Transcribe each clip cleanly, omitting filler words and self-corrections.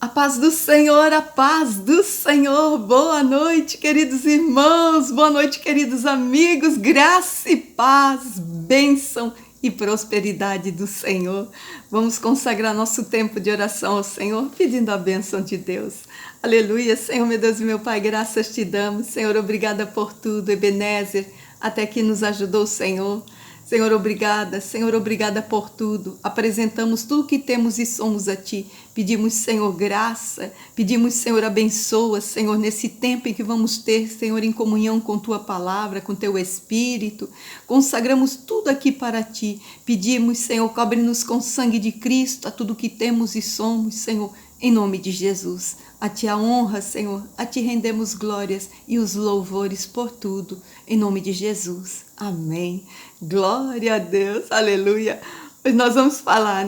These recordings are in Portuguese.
A paz do Senhor, a paz do Senhor. Boa noite, queridos irmãos, boa noite, queridos amigos. Graça e paz, bênção e prosperidade do Senhor. Vamos consagrar nosso tempo de oração ao Senhor, pedindo a bênção de Deus. Aleluia, Senhor, meu Deus e meu Pai, graças te damos. Senhor, obrigada por tudo, Ebenezer, até que nos ajudou o Senhor. Senhor, obrigada por tudo. Apresentamos tudo que temos e somos a Ti. Pedimos, Senhor, graça. Pedimos, Senhor, abençoa, Senhor, nesse tempo em que vamos ter, Senhor, em comunhão com Tua Palavra, com Teu Espírito. Consagramos tudo aqui para Ti. Pedimos, Senhor, cobre-nos com o sangue de Cristo, a tudo que temos e somos, Senhor, em nome de Jesus. A Ti a honra, Senhor, a Ti rendemos glórias e os louvores por tudo, em nome de Jesus. Amém. Glória a Deus, aleluia. Hoje nós vamos falar,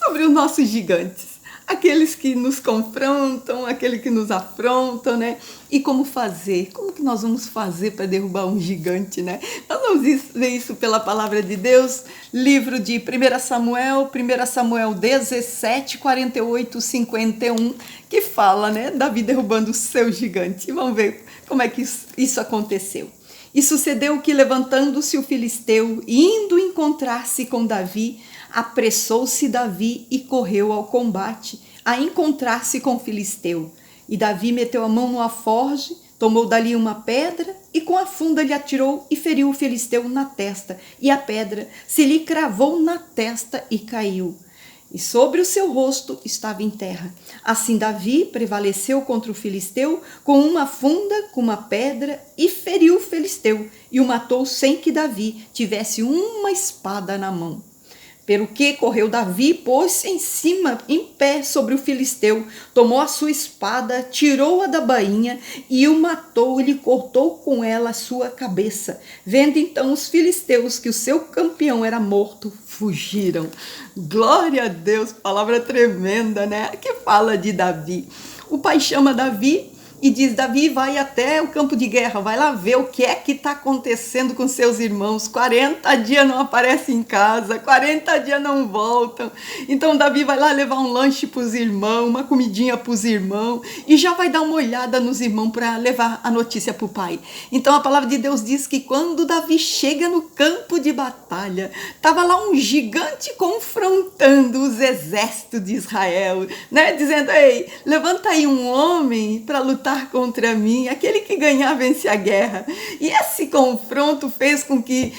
sobre os nossos gigantes, aqueles que nos confrontam, aqueles que nos afrontam, E como que nós vamos fazer para derrubar um gigante, Nós vamos ver isso pela palavra de Deus, livro de 1 Samuel 17, 48, 51, que fala, Davi derrubando o seu gigante. E vamos ver como é que isso aconteceu. E sucedeu que, levantando-se o filisteu e indo encontrar-se com Davi, apressou-se Davi e correu ao combate, a encontrar-se com o filisteu. E Davi meteu a mão no alforje, tomou dali uma pedra e com a funda lhe atirou e feriu o filisteu na testa. E a pedra se lhe cravou na testa e caiu. E sobre o seu rosto estava em terra. Assim Davi prevaleceu contra o filisteu com uma funda, com uma pedra, e feriu o filisteu, e o matou sem que Davi tivesse uma espada na mão. Pelo que correu Davi, pôs-se em cima, em pé sobre o filisteu, tomou a sua espada, tirou-a da bainha e o matou e lhe cortou com ela a sua cabeça. Vendo então os filisteus que o seu campeão era morto, fugiram. Glória a Deus, palavra tremenda, Que fala de Davi. O pai chama Davi e diz: Davi, vai até o campo de guerra, vai lá ver o que é que está acontecendo com seus irmãos. 40 dias não aparecem em casa, 40 dias não voltam. Então Davi vai lá levar um lanche para os irmãos, uma comidinha para os irmãos, e já vai dar uma olhada nos irmãos para levar a notícia para o pai. Então a palavra de Deus diz que quando Davi chega no campo de batalha, estava lá um gigante confrontando os exércitos de Israel, dizendo: ei, levanta aí um homem para lutar contra mim, aquele que ganhar vence a guerra. E esse confronto fez com que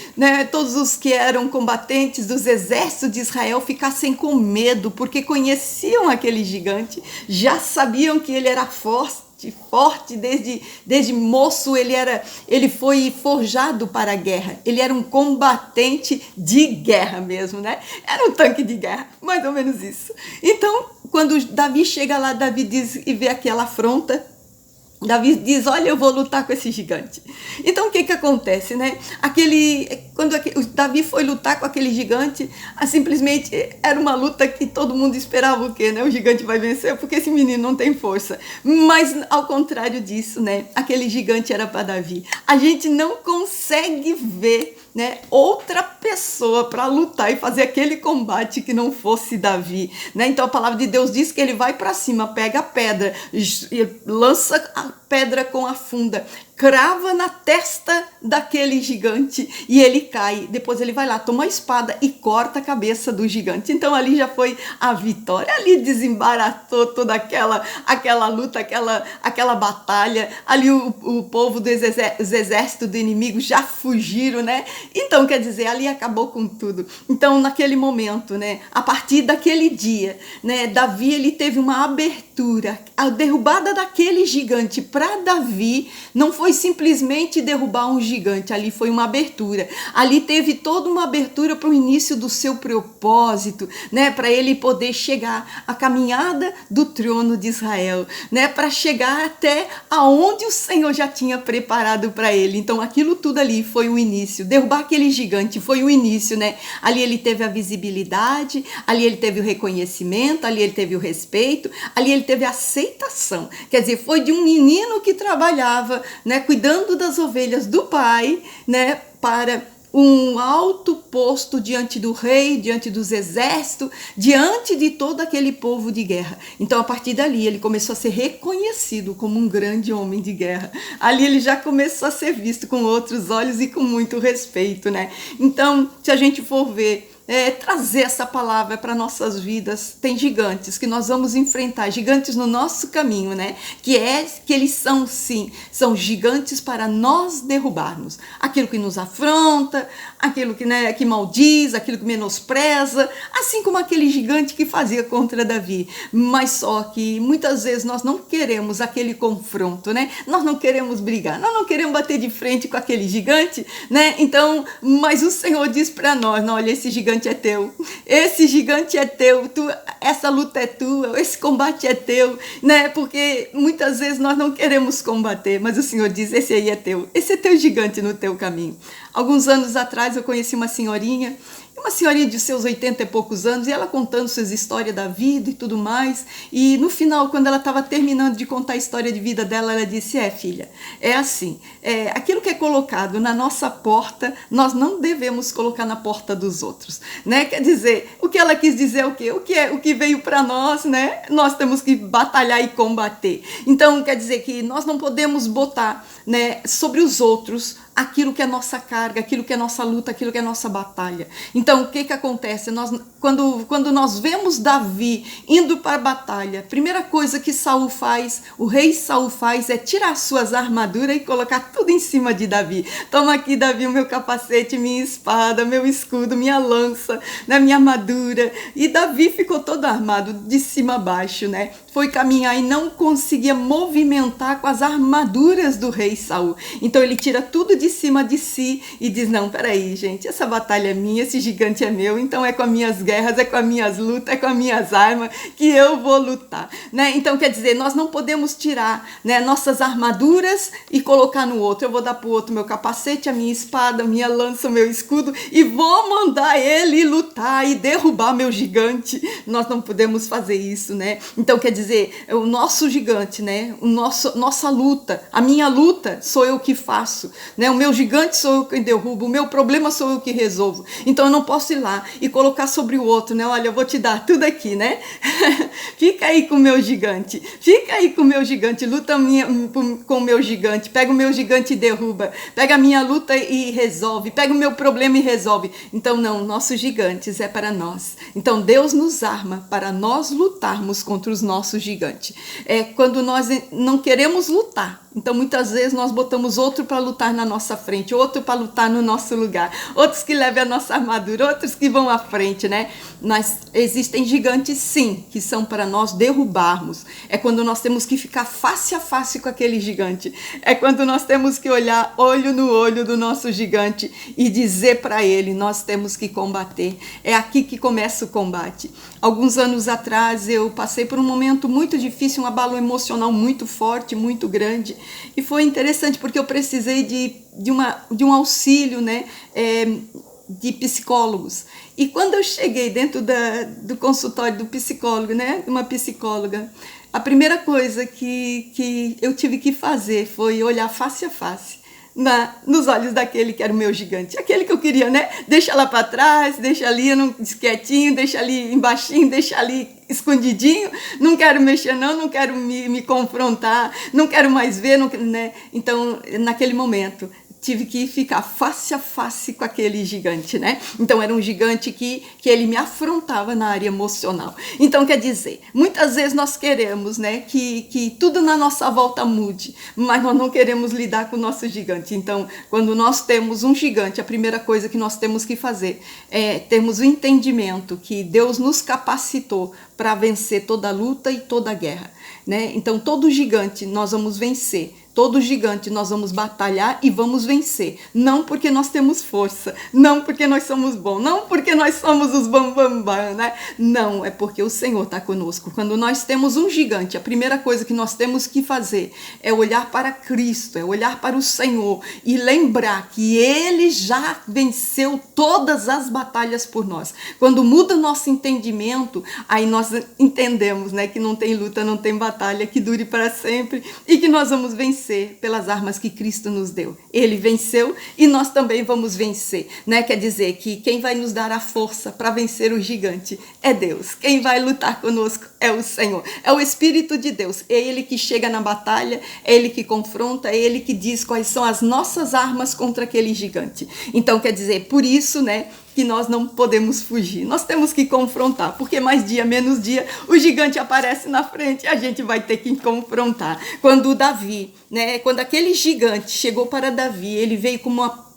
todos os que eram combatentes dos exércitos de Israel ficassem com medo, porque conheciam aquele gigante, já sabiam que ele era forte desde moço. Ele foi forjado para a guerra, ele era um combatente de guerra mesmo, Era um tanque de guerra, mais ou menos isso. Então, quando Davi chega lá, Davi diz e vê aquela afronta, Davi diz: olha, eu vou lutar com esse gigante. Então o que acontece, quando Davi foi lutar com aquele gigante, simplesmente era uma luta que todo mundo esperava o quê, O gigante vai vencer porque esse menino não tem força. Mas ao contrário disso, aquele gigante era para Davi. A gente não consegue ver outra pessoa para lutar e fazer aquele combate que não fosse Davi, Então a palavra de Deus diz que ele vai para cima, pega a pedra, lança a pedra com a funda, crava na testa daquele gigante e ele cai. Depois ele vai lá, toma a espada e corta a cabeça do gigante. Então ali já foi a vitória, ali desembaraçou toda aquela luta, aquela batalha. Ali o povo dos exércitos do inimigo já fugiram, Então quer dizer, ali acabou com tudo. Então naquele momento, a partir daquele dia, Davi ele teve uma abertura. A derrubada daquele gigante para Davi não foi simplesmente derrubar um gigante, ali foi uma abertura. Ali teve toda uma abertura para o início do seu propósito, para ele poder chegar à caminhada do trono de Israel, para chegar até aonde o Senhor já tinha preparado para ele. Então aquilo tudo ali foi o início. Derrubar aquele gigante foi o início, Ali ele teve a visibilidade, ali ele teve o reconhecimento, ali ele teve o respeito, ali ele teve a aceitação. Quer dizer, foi de um menino que trabalhava, cuidando das ovelhas do pai, para um alto posto diante do rei, diante dos exércitos, diante de todo aquele povo de guerra. Então, a partir dali, ele começou a ser reconhecido como um grande homem de guerra. Ali ele já começou a ser visto com outros olhos e com muito respeito, né? Então, se a gente for ver, trazer essa palavra para nossas vidas, tem gigantes que nós vamos enfrentar, gigantes no nosso caminho, né? Que eles são, sim, são gigantes para nós derrubarmos. Aquilo que nos afronta, aquilo que, né, que maldiz, aquilo que menospreza, assim como aquele gigante que fazia contra Davi. Mas só que muitas vezes nós não queremos aquele confronto, né? Nós não queremos brigar, nós não queremos bater de frente com aquele gigante, né? Então, mas o Senhor diz para nós, não, olha, esse gigante é teu, esse gigante é teu, essa luta é tua, esse combate é teu, né? Porque muitas vezes nós não queremos combater, mas o Senhor diz, esse aí é teu, esse é teu gigante no teu caminho. Alguns anos atrás eu conheci uma senhorinha de seus 80 e poucos anos, e ela contando suas histórias da vida e tudo mais, e no final, quando ela estava terminando de contar a história de vida dela, ela disse, filha, é assim, aquilo que é colocado na nossa porta, nós não devemos colocar na porta dos outros, né? Quer dizer, o que ela quis dizer é o quê? O que veio para nós, né? Nós temos que batalhar e combater. Então, quer dizer que nós não podemos botar, né, sobre os outros aquilo que é nossa carga, aquilo que é nossa luta, aquilo que é nossa batalha. Então, o que acontece? Quando nós vemos Davi indo para a batalha, a primeira coisa que Saul faz, o rei Saul faz, é tirar suas armaduras e colocar tudo em cima de Davi. Toma aqui, Davi, o meu capacete, minha espada, meu escudo, minha lança, né, minha armadura. E Davi ficou todo armado, de cima a baixo, né? Foi caminhar e não conseguia movimentar com as armaduras do rei Saul. Então ele tira tudo de cima de si e diz, não, peraí, gente, essa batalha é minha, esse gigante é meu, então é com as minhas guerras, é com as minhas lutas, é com as minhas armas que eu vou lutar, né? Então, quer dizer, nós não podemos tirar, né, nossas armaduras e colocar no outro. Eu vou dar para o outro meu capacete, a minha espada, a minha lança, o meu escudo, e vou mandar ele lutar e derrubar meu gigante. Nós não podemos fazer isso, né? Então, quer dizer, o nosso gigante, né? Nossa luta, a minha luta sou eu que faço, né? O meu gigante sou eu que derrubo, o meu problema sou eu que resolvo. Então eu não posso ir lá e colocar sobre o outro, né? Olha, eu vou te dar tudo aqui, né? Fica aí com o meu gigante, fica aí com o meu gigante, luta com o meu gigante, pega o meu gigante e derruba, pega a minha luta e resolve, pega o meu problema e resolve. Então não, nossos gigantes é para nós. Então Deus nos arma para nós lutarmos contra os nossos gigantes. É quando nós não queremos lutar. Então, muitas vezes, nós botamos outro para lutar na nossa frente, outro para lutar no nosso lugar, outros que levem a nossa armadura, outros que vão à frente, né? Mas existem gigantes, sim, que são para nós derrubarmos. É quando nós temos que ficar face a face com aquele gigante. É quando nós temos que olhar olho no olho do nosso gigante e dizer para ele, nós temos que combater. É aqui que começa o combate. Alguns anos atrás, eu passei por um momento muito difícil, um abalo emocional muito forte, muito grande. E foi interessante porque eu precisei de um auxílio, né, de psicólogos. E quando eu cheguei dentro do consultório do psicólogo, né, uma psicóloga, a primeira coisa que eu tive que fazer foi olhar face a face nos olhos daquele que era o meu gigante, aquele que eu queria, né? Deixa lá para trás, deixa ali quietinho, deixa ali embaixinho, deixa ali escondidinho, não quero mexer não quero me confrontar, não quero mais ver, né? Então, naquele momento, tive que ficar face a face com aquele gigante, né? Então era um gigante que ele me afrontava na área emocional. Então quer dizer, muitas vezes nós queremos, né, que tudo na nossa volta mude, mas nós não queremos lidar com o nosso gigante. Então, quando nós temos um gigante, a primeira coisa que nós temos que fazer é termos o entendimento que Deus nos capacitou para vencer toda luta e toda guerra, né? Então todo gigante nós vamos vencer. Todo gigante nós vamos batalhar e vamos vencer. Não porque nós temos força, não porque nós somos bons, não porque nós somos os bambambam, né? Não, é porque o Senhor está conosco. Quando nós temos um gigante, a primeira coisa que nós temos que fazer é olhar para Cristo, é olhar para o Senhor e lembrar que Ele já venceu todas as batalhas por nós. Quando muda o nosso entendimento, aí nós nós entendemos, né, que não tem luta, não tem batalha que dure para sempre e que nós vamos vencer pelas armas que Cristo nos deu. Ele venceu e nós também vamos vencer, né? Quer dizer que quem vai nos dar a força para vencer o gigante é Deus. Quem vai lutar conosco é o Senhor, é o Espírito de Deus. É Ele que chega na batalha, é Ele que confronta, é Ele que diz quais são as nossas armas contra aquele gigante. Então, quer dizer, por isso, né, que nós não podemos fugir. Nós temos que confrontar, porque mais dia, menos dia, o gigante aparece na frente e a gente vai ter que confrontar. Quando Davi, né, quando aquele gigante chegou para Davi, ele veio com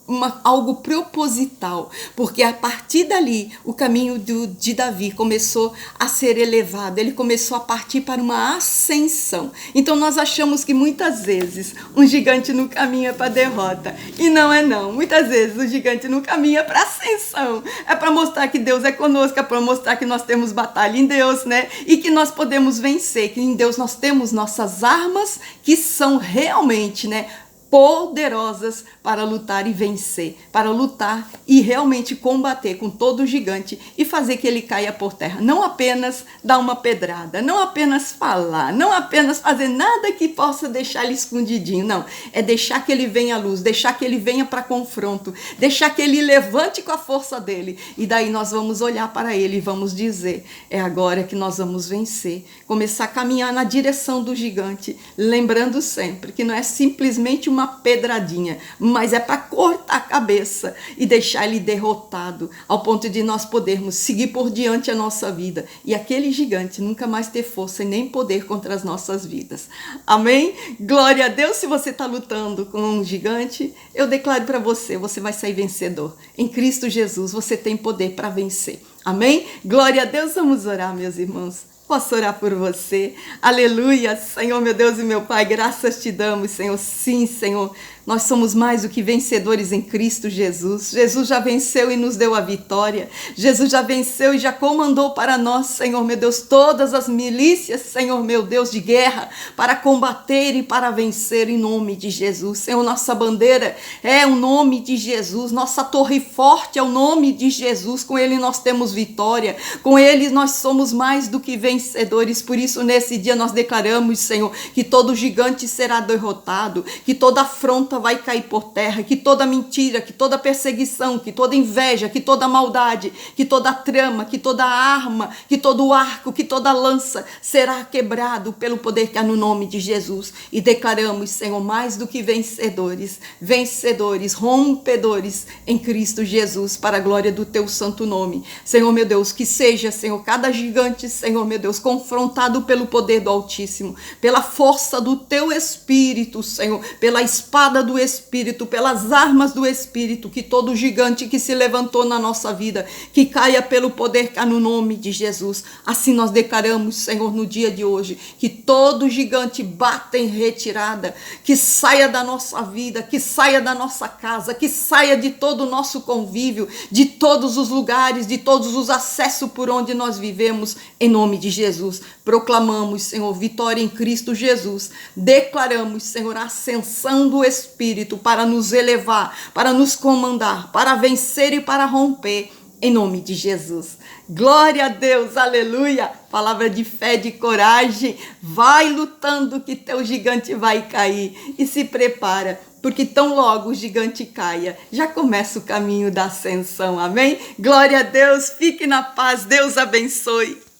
algo proposital, porque a partir dali o caminho de Davi começou a ser elevado, ele começou a partir para uma ascensão. Então nós achamos que muitas vezes um gigante não caminha para a derrota, e não é não. Muitas vezes o gigante não caminha para a ascensão, é para mostrar que Deus é conosco, é para mostrar que nós temos batalha em Deus, né? E que nós podemos vencer, que em Deus nós temos nossas armas que são realmente, né, poderosas para lutar e vencer, para lutar e realmente combater com todo o gigante e fazer que ele caia por terra. Não apenas dar uma pedrada, não apenas falar, não apenas fazer nada que possa deixar ele escondidinho, não. É deixar que ele venha à luz, deixar que ele venha para confronto, deixar que ele levante com a força dele. E daí nós vamos olhar para ele e vamos dizer, é agora que nós vamos vencer. Começar a caminhar na direção do gigante, lembrando sempre que não é simplesmente uma pedradinha, mas é para cortar a cabeça e deixar ele derrotado, ao ponto de nós podermos seguir por diante a nossa vida e aquele gigante nunca mais ter força e nem poder contra as nossas vidas. Amém? Glória a Deus. Se você está lutando com um gigante, eu declaro para você, você vai sair vencedor. Em Cristo Jesus, você tem poder para vencer. Amém? Glória a Deus. Vamos orar, meus irmãos. Posso orar por você? Aleluia, Senhor, meu Deus e meu Pai, graças te damos, Senhor. Sim, Senhor, nós somos mais do que vencedores em Cristo Jesus. Jesus já venceu e nos deu a vitória. Jesus já venceu e já comandou para nós, Senhor, meu Deus, todas as milícias, Senhor, meu Deus, de guerra, para combater e para vencer em nome de Jesus. Senhor, nossa bandeira é o nome de Jesus, nossa torre forte é o nome de Jesus. Com Ele nós temos vitória, com Ele nós somos mais do que vencedores. Por isso, nesse dia nós declaramos, Senhor, que todo gigante será derrotado, que toda afronta vai cair por terra, que toda mentira, que toda perseguição, que toda inveja, que toda maldade, que toda trama, que toda arma, que todo arco, que toda lança será quebrado pelo poder que há no nome de Jesus. E declaramos, Senhor, mais do que vencedores, vencedores, rompedores em Cristo Jesus, para a glória do teu santo nome. Senhor, meu Deus, que seja, Senhor, cada gigante, Senhor, meu Deus, confrontado pelo poder do Altíssimo, pela força do teu Espírito, Senhor, pela espada do Espírito, pelas armas do Espírito, que todo gigante que se levantou na nossa vida, que caia pelo poder que há no nome de Jesus. Assim nós declaramos, Senhor, no dia de hoje, que todo gigante bata em retirada, que saia da nossa vida, que saia da nossa casa, que saia de todo o nosso convívio, de todos os lugares, de todos os acessos por onde nós vivemos, em nome de Jesus. Proclamamos, Senhor, vitória em Cristo Jesus. Declaramos, Senhor, a ascensão do Espírito para nos elevar, para nos comandar, para vencer e para romper, em nome de Jesus. Glória a Deus, aleluia. Palavra de fé, de coragem. Vai lutando que teu gigante vai cair. E se prepara, porque tão logo o gigante caia, já começa o caminho da ascensão. Amém? Glória a Deus, fique na paz, Deus abençoe.